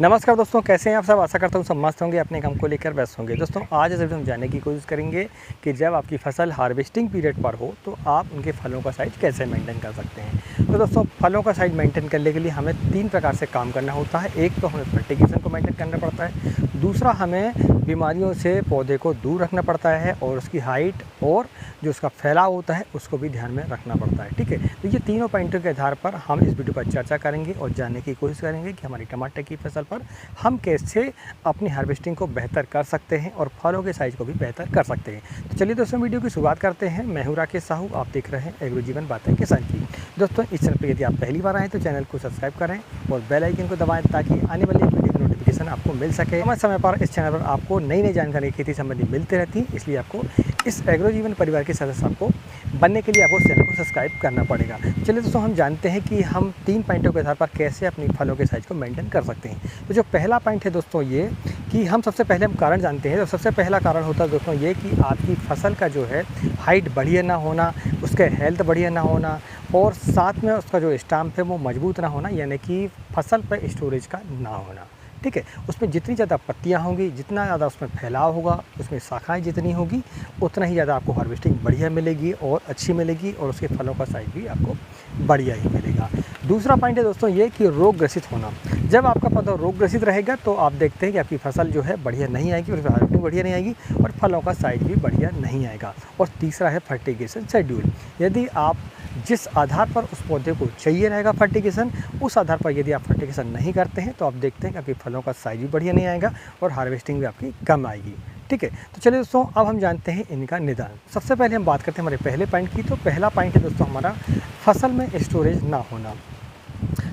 नमस्कार दोस्तों, कैसे हैं आप सब। आशा करता हूँ सब मस्त होंगे, अपने काम को लेकर व्यस्त होंगे। दोस्तों आज इस वीडियो में जानने की कोशिश करेंगे कि जब आपकी फसल हार्वेस्टिंग पीरियड पर हो तो आप उनके फलों का साइज़ कैसे मेंटेन कर सकते हैं। तो दोस्तों फलों का साइज़ मेंटेन करने के लिए हमें 3 प्रकार से काम करना होता है। एक तो हमें फर्टिलाइजेशन को मेंटेन करना पड़ता है, दूसरा हमें बीमारियों से पौधे को दूर रखना पड़ता है और उसकी हाइट और जो उसका फैलाव होता है उसको भी ध्यान में रखना पड़ता है। ठीक है, तो ये तीनों पॉइंटों के आधार पर हम इस वीडियो पर चर्चा करेंगे और जानने की कोशिश करेंगे कि हमारी टमाटर की फसल पर हम कैसे अपनी हार्वेस्टिंग को बेहतर कर सकते हैं और फलों के साइज़ को भी बेहतर कर सकते हैं। तो चलिए दोस्तों वीडियो की शुरुआत करते हैं। मैं हूं राकेश साहू, आप देख रहे हैं एग्रो जीवन बातें किसान की। दोस्तों इस चैनल पर यदि आप पहली बार आएँ तो चैनल को सब्सक्राइब करें और बेल आइकन को दबाएं ताकि आने वाली वीडियो की नोटिफिकेशन आपको मिल सके। समय पर इस चैनल पर आपको नई नई जानकारी खेती संबंधी मिलती रहती है, इसलिए आपको इस एग्रो जीवन परिवार के सदस्य आपको बनने के लिए आपको चैनल को सब्सक्राइब करना पड़ेगा। चलिए दोस्तों हम जानते हैं कि हम 3 पॉइंटों के आधार पर कैसे अपनी फलों के साइज़ को मेंटेन कर सकते हैं। तो जो पहला पॉइंट है दोस्तों ये कि हम सबसे पहले हम कारण जानते हैं। तो सबसे पहला कारण होता है दोस्तों ये कि आपकी फसल का जो है हाइट बढ़िया ना होना, उसके हेल्थ बढ़िया ना होना और साथ में उसका जो स्टाम्प है वो मजबूत ना होना, यानी कि फसल पर स्टोरेज का ना होना। ठीक है, उसमें जितनी ज़्यादा पत्तियाँ होंगी, जितना ज़्यादा उसमें फैलाव होगा, उसमें शाखाएँ जितनी होगी उतना ही ज़्यादा आपको हार्वेस्टिंग बढ़िया मिलेगी और अच्छी मिलेगी और उसके फलों का साइज़ भी आपको बढ़िया ही मिलेगा। दूसरा पॉइंट है दोस्तों ये कि रोग ग्रसित होना। जब आपका पौधा रोग ग्रसित रहेगा तो आप देखते हैं कि आपकी फसल जो है बढ़िया नहीं आएगी और हार्वेस्टिंग बढ़िया नहीं आएगी और फलों का साइज़ भी बढ़िया नहीं आएगा। और तीसरा है फर्टिलाइजेशन शेड्यूल। यदि आप जिस आधार पर उस पौधे को चाहिए रहेगा फर्टिलाइजेशन, उस आधार पर यदि आप फर्टिलाइजेशन नहीं करते हैं तो आप देखते हैं कि आपकी फलों का साइज़ भी बढ़िया नहीं आएगा और हार्वेस्टिंग भी आपकी कम आएगी। ठीक है, तो चलिए दोस्तों अब हम जानते हैं इनका निदान। सबसे पहले हम बात करते हैं हमारे पहले पॉइंट की। तो पहला पॉइंट है दोस्तों हमारा फसल में स्टोरेज ना होना।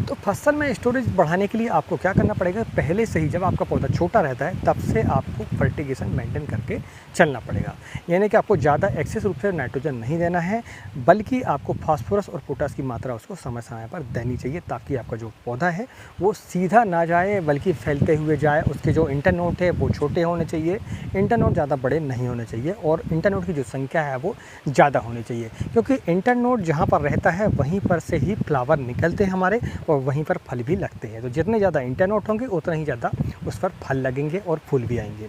तो फसल में स्टोरेज बढ़ाने के लिए आपको क्या करना पड़ेगा, पहले से ही जब आपका पौधा छोटा रहता है तब से आपको फर्टिलाइजेशन मेंटेन करके चलना पड़ेगा। यानी कि आपको ज़्यादा एक्सेस रूप से नाइट्रोजन नहीं देना है, बल्कि आपको फास्फोरस और पोटास की मात्रा उसको समय समय पर देनी चाहिए ताकि आपका जो पौधा है वो सीधा ना जाए बल्कि फैलते हुए जाए। उसके जो इंटरनोड है वो छोटे होने चाहिए, इंटरनोड ज़्यादा बड़े नहीं होने चाहिए और इंटरनोड की जो संख्या है वो ज़्यादा होनी चाहिए, क्योंकि इंटरनोड जहाँ पर रहता है वहीं पर से ही फ्लावर निकलते हैं हमारे और वहीं पर फल भी लगते हैं। तो जितने ज़्यादा इंटरनोड होंगे उतना ही ज़्यादा उस पर फल लगेंगे और फूल भी आएंगे।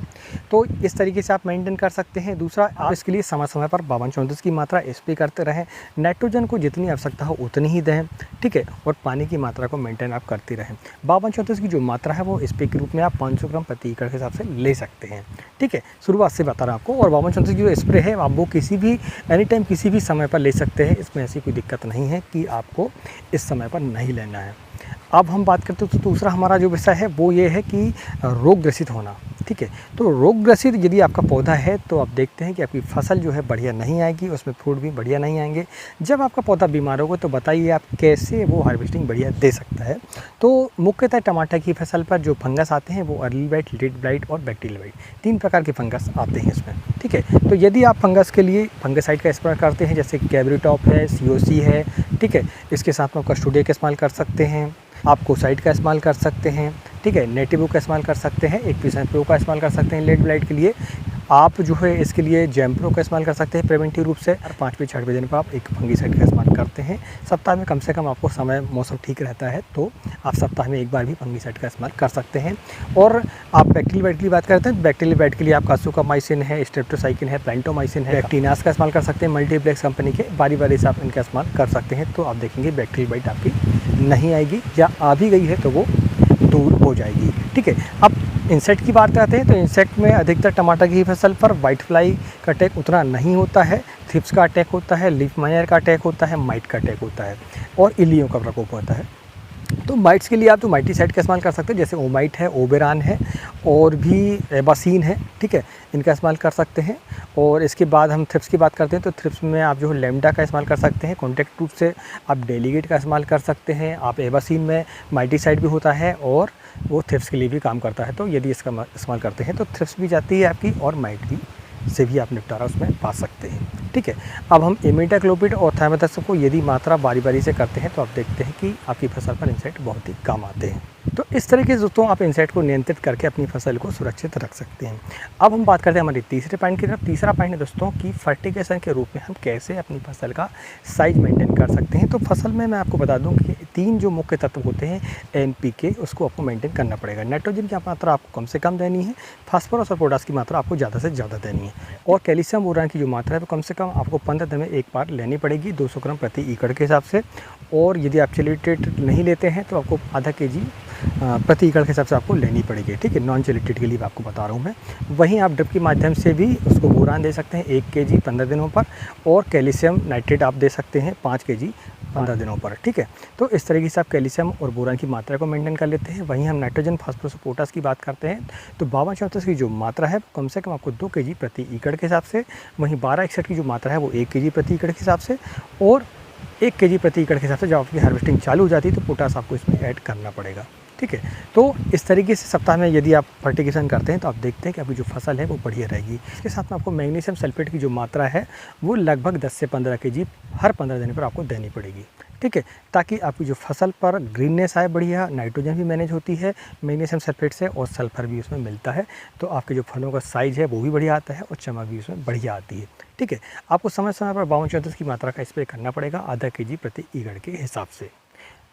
तो इस तरीके से आप मेंटेन कर सकते हैं। दूसरा, आप इसके लिए समय समय पर 52-34 की मात्रा स्प्रे करते रहें। नाइट्रोजन को जितनी आवश्यकता हो उतनी ही दें। ठीक है, और पानी की मात्रा को मेंटेन आप करते रहें। 52-34 की जो मात्रा है वो स्प्रे के रूप में आप 500 ग्राम प्रति एकड़ के हिसाब से ले सकते हैं। ठीक है, शुरुआत से बता रहा हूँ आपको। और 52-34 की जो स्प्रे है आप वो किसी भी एनी टाइम किसी भी समय पर ले सकते हैं। इसमें ऐसी कोई दिक्कत नहीं है कि आपको इस समय पर नहीं लेना है। अब हम बात करते हैं तो दूसरा हमारा जो विषय है वो ये है कि रोग ग्रसित होना। ठीक है, तो रोग ग्रसित यदि आपका पौधा है तो आप देखते हैं कि आपकी फसल जो है बढ़िया नहीं आएगी, उसमें फ्रूट भी बढ़िया नहीं आएंगे। जब आपका पौधा बीमार होगा तो बताइए आप कैसे वो हार्वेस्टिंग बढ़िया दे सकता है। तो मुख्यतः टमाटर की फसल पर जो फंगस आते हैं वो अर्ली ब्लाइट, लेट ब्लाइट और बैक्टीरियल ब्लाइट, 3 प्रकार के फंगस आते हैं इसमें। ठीक है, तो यदि आप फंगस के लिए फंगिसाइड का इस्तेमाल करते हैं जैसे कैब्रिटॉप है, COC है, ठीक है, इसके साथ में कस्टोडिया का इस्तेमाल कर सकते हैं, आप कोसाइड का इस्तेमाल कर सकते हैं। ठीक है, नेटिवो का इस्तेमाल कर सकते हैं, 1% प्रो का इस्तेमाल कर सकते हैं। लेट ब्लाइट के लिए आप जो है इसके लिए जैम्प्रो का इस्तेमाल कर सकते हैं प्रिवेंटिव रूप से। और 5वें-6वें दिन पर आप एक फंगिसाइड का इस्तेमाल करते हैं। सप्ताह में कम से कम आपको समय मौसम ठीक रहता है तो आप सप्ताह में एक बार भी फंगिसाइड का इस्तेमाल कर सकते हैं। और आप बैक्टीरियल ब्लाइट की बात करते हैं, बैक्टीरियल ब्लाइट के लिए आप कासुकामाइसिन है, स्ट्रेप्टोसाइकिन है, प्लांटोमाइसिन है, बैक्टीरियास का इस्तेमाल कर सकते हैं। मल्टीप्लेक्स कंपनी के बारी से आप इनका इस्तेमाल कर सकते हैं। तो आप देखेंगे बैक्टीरियल ब्लाइट आपकी नहीं आएगी, या आ भी गई है तो वो दूर हो जाएगी। ठीक है, अब इंसेक्ट की बात करते हैं तो इंसेक्ट में अधिकतर टमाटर की फसल पर वाइट फ्लाई का अटैक उतना नहीं होता है, थ्रिप्स का अटैक होता है, लीफ माइनर का अटैक होता है, माइट का अटैक होता है और इल्लियों का प्रकोप होता है। तो माइट्स के लिए आप तो माइटीसाइड का इस्तेमाल कर सकते हैं, जैसे ओमाइट है, ओबेरान है और भी एबासीन है। ठीक है, इनका इस्तेमाल कर सकते हैं। और इसके बाद हम थ्रिप्स की बात करते हैं तो थ्रिप्स में आप जो है लेमडा का इस्तेमाल कर सकते हैं। कॉन्टैक्ट रूप से आप डेलीगेट का इस्तेमाल कर सकते हैं। आप एबासीन में माइटीसाइड भी होता है और वो थ्रिप्स के लिए भी काम करता है। तो यदि इसका इस्तेमाल करते हैं तो थ्रिप्स भी जाती है आपकी और माइट भी से भी आप निपटारा उसमें पा सकते हैं। ठीक है। अब हम इमिडाक्लोपिड और थाइमेथाक्सम को यदि मात्रा बारी-बारी से करते हैं तो आप देखते हैं कि आपकी फसल पर इंसेक्ट बहुत ही कम आते हैं। तो इस तरीके से दोस्तों आप इंसेक्ट को नियंत्रित करके अपनी फसल को सुरक्षित रख सकते हैं। अब हम बात करते हैं हमारे तीसरे पॉइंट की तरफ। तीसरा पॉइंट है दोस्तों कि फर्टिगेशन के रूप में हम कैसे अपनी फसल का साइज मेंटेन कर सकते हैं। तो फसल में मैं आपको बता दूं कि 3 जो मुख्य तत्व होते हैं एनपीके, उसको आपको मेंटेन करना पड़ेगा। नाइट्रोजन की मात्रा आपको कम से कम देनी है, फास्फोरस और पोटास की मात्रा आपको ज़्यादा से ज़्यादा देनी है, और कैल्शियम बोरान की जो मात्रा है वो कम से कम आपको 15 दिन में एक बार लेनी पड़ेगी 200 ग्राम प्रति एकड़ के हिसाब से। और यदि आप चैलेटेड नहीं लेते हैं तो आपको आधा केजी प्रति एकड़ के हिसाब से आपको लेनी पड़ेगी, ठीक है। नॉन चैलेटेड के लिए आपको बता रहा हूँ मैं। वहीं आप ड्रिप के माध्यम से भी उसको बोरान दे सकते हैं 1 केजी 15 दिनों पर, और कैल्शियम नाइट्रेट आप दे सकते हैं 5 केजी 15 दिनों पर, ठीक है। तो इस तरीके से आप कैल्शियम और बोरान की मात्रा को मेंटेन कर लेते हैं। वहीं हम नाइट्रोजन, फास्फोरस और पोटास की बात करते हैं तो 52-34 की जो मात्रा है कम से कम आपको 2 केजी प्रति एकड़ के हिसाब से, वहीं 1261 की जो मात्रा है वो 1 केजी प्रति एकड़ के हिसाब से, और 1 केजी प्रति एकड़ के हिसाब से जब आपकी हार्वेस्टिंग चालू हो जाती है तो पोटास आपको इसमें ऐड करना पड़ेगा, ठीक है। तो इस तरीके से सप्ताह में यदि आप फर्टिगेशन करते हैं तो आप देखते हैं कि आपकी जो फसल है वो बढ़िया रहेगी। इसके साथ में आपको मैग्नीशियम सल्फेट की जो मात्रा है वो लगभग 10 से 15 केजी हर 15 दिन पर आपको देनी पड़ेगी, ठीक है, ताकि आपकी जो फसल पर ग्रीननेस आए बढ़िया, नाइट्रोजन भी मैनेज होती है मैग्नीशियम सल्फेट से, और सल्फर भी उसमें मिलता है, तो आपके जो फलों का साइज़ है वो भी बढ़िया आता है और चमक भी उसमें बढ़िया आती है, ठीक है। आपको समय समय पर 52-34 की मात्रा का स्प्रे करना पड़ेगा आधा केजी प्रति एकड़ के हिसाब से।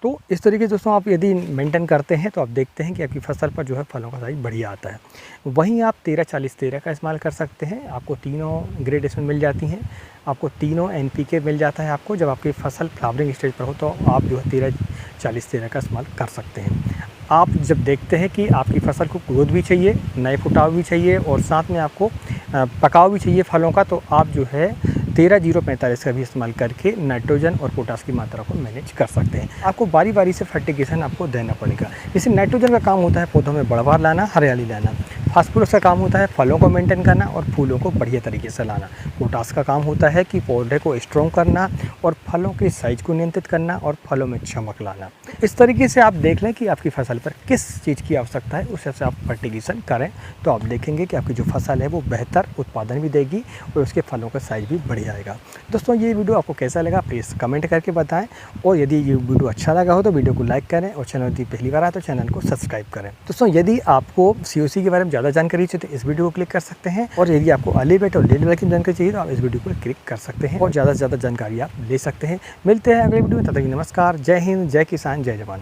तो इस तरीके से दोस्तों आप यदि मेंटेन करते हैं तो आप देखते हैं कि आपकी फसल पर जो है फलों का साइज बढ़िया आता है। वहीं आप 13-40-13 का इस्तेमाल कर सकते हैं। आपको तीनों ग्रेड इसमें मिल जाती हैं, आपको तीनों एनपीके मिल जाता है आपको। जब आपकी फसल फ्लावरिंग स्टेज पर हो तो आप जो है 13-40-13 का इस्तेमाल कर सकते हैं। आप जब देखते हैं कि आपकी फसल को ग्रोथ भी चाहिए, नए फुटाव भी चाहिए, और साथ में आपको पकाव भी चाहिए फलों का, तो आप जो है 13-0-45 का भी इस्तेमाल करके नाइट्रोजन और पोटास की मात्रा को मैनेज कर सकते हैं। आपको बारी बारी से फर्टिगेशन आपको देना पड़ेगा। जैसे नाइट्रोजन का काम होता है पौधों में बढ़वार लाना, हरियाली लाना। फास्फोरस का काम होता है फलों को मेंटेन करना और फूलों को बढ़िया तरीके से लाना। पोटास का काम होता है कि पौधे को स्ट्रॉन्ग करना और फलों के साइज को नियंत्रित करना और फलों में चमक लाना। इस तरीके से आप देख लें कि आपकी फसल पर किस चीज़ की आवश्यकता है, उस हिसाब से आप फर्टिगेशन करें तो आप देखेंगे कि आपकी जो फसल है वो बेहतर उत्पादन भी देगी और उसके फलों का साइज भी बढ़िया आएगा। दोस्तों ये वीडियो आपको कैसा लगा प्लीज़ कमेंट करके बताएं, और यदि ये वीडियो अच्छा लगा हो तो वीडियो को लाइक करें, और चैनल यदि पहली बार आए तो चैनल को सब्सक्राइब करें। दोस्तों यदि आपको सीओसी के बारे में ज़्यादा जानकारी चाहिए तो इस वीडियो को क्लिक कर सकते हैं, और यदि आपको अर्ली बेट और लेट बेट की जानकारी चाहिए तो आप इस वीडियो को क्लिक कर सकते हैं और ज़्यादा से ज़्यादा जानकारी आप ले सकते हैं। मिलते हैं अगले वीडियो में, तब तक नमस्कार, जय हिंद, जय किसान, जय जवान।